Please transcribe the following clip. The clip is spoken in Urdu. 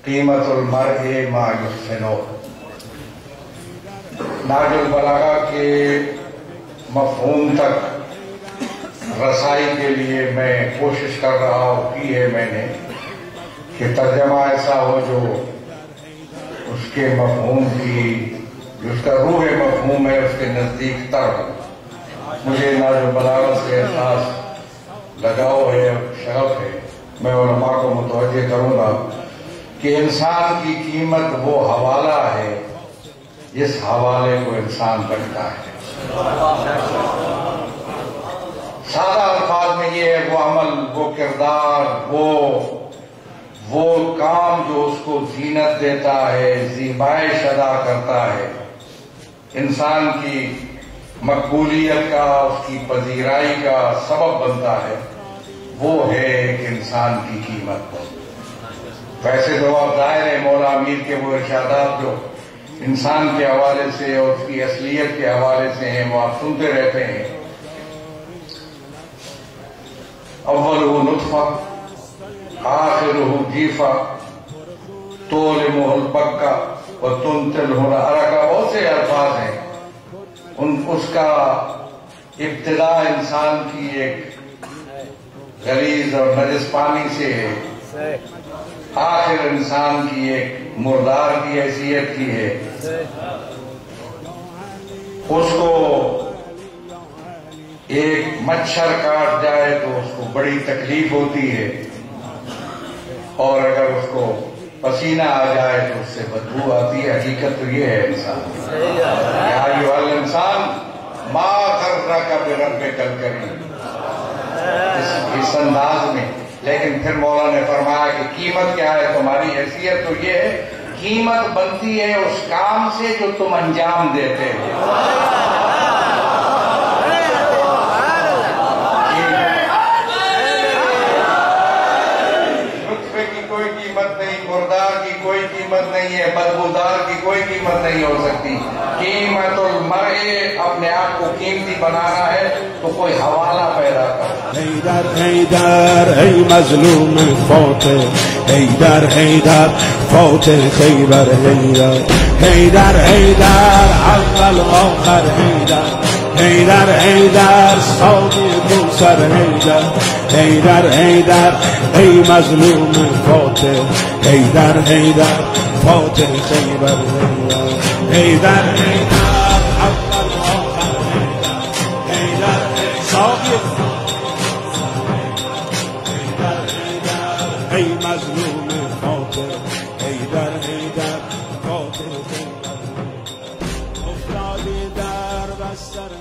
قیمت المرء ما یحسنہ۔ نہج البلاغہ کے مفہوم تک رسائی کے لیے میں کوشش کر رہا ہوں، کی ہے میں نے، کہ ترجمہ ایسا ہو جو اس کے مفہوم کی، جو اس کا روح مفہوم ہے، اس کے نزدیک تر ہو۔ مجھے نہج البلاغہ سے احساس لگاؤ ہے، شرف ہے۔ میں علماء کو متوجہ کروں گا کہ انسان کی قیمت وہ حوالہ ہے جس حوالے کو انسان بنتا ہے۔ سادہ الفاظ میں یہ ہے، وہ عمل، وہ کردار، وہ کام جو اس کو زینت دیتا ہے، زیبائش ادا کرتا ہے، انسان کی مقبولیت کا، اس کی پذیرائی کا سبب بنتا ہے، وہ ہے ایک انسان کی قیمت۔ ویسے تو آپ ظاہر ہے مولا امیر کے وہ ارشادات جو انسان کے حوالے سے اور اس کی اصلیت کے حوالے سے ہیں، وہ آپ سنتے رہتے ہیں۔ اولہ نطفہ آخرہ جیفہ تولمہ البکہ وتنتلہ العرقہ، بہت سے الفاظ ہیں۔ اس کا ابتدا انسان کی ایک غلیظ اور نجس پانی سے ہے، آخر انسان کی ایک مردار کی حیثیت کی ہے۔ اس کو ایک مچھر کاٹ جائے تو اس کو بڑی تکلیف ہوتی ہے، اور اگر اس کو پسینہ آ جائے تو اس سے بدبو آتی ہے۔ حقیقت تو یہ ہے انسان۔ یا ایھا الانسان ما غرک بربک الکریم، اس انداز میں۔ لیکن پھر مولا نے فرمایا کہ قیمت کیا ہے تمہاری؟ حیثیت تو یہ ہے، قیمت بنتی ہے اس کام سے جو تم انجام دیتے ہو۔ نطفے کی کوئی قیمت نہیں، مردار کی کوئی قیمت نہیں ہے، بدبودار کی کوئی قیمت نہیں ہو سکتی۔ قیمت المرء، اپنے آپ کو قیمتی بنانا ہے تو کوئی حوالہ پیدا کرو۔ حیدر حیدر ای مظلوم فوت، حیدر حیدر فوت خیبر، حیدر حیدر حیدر اول آخر، حیدر حیدر حیدر ساقی کوثر، حیدر حیدر حیدر ای مظلوم فوت، حیدر حیدر فوت خیبر، حیدر حیدر اول آخر، حیدر ساقی ای مظلوم فوت، حیدر حیدر فوت خیبر، افتادی در بستر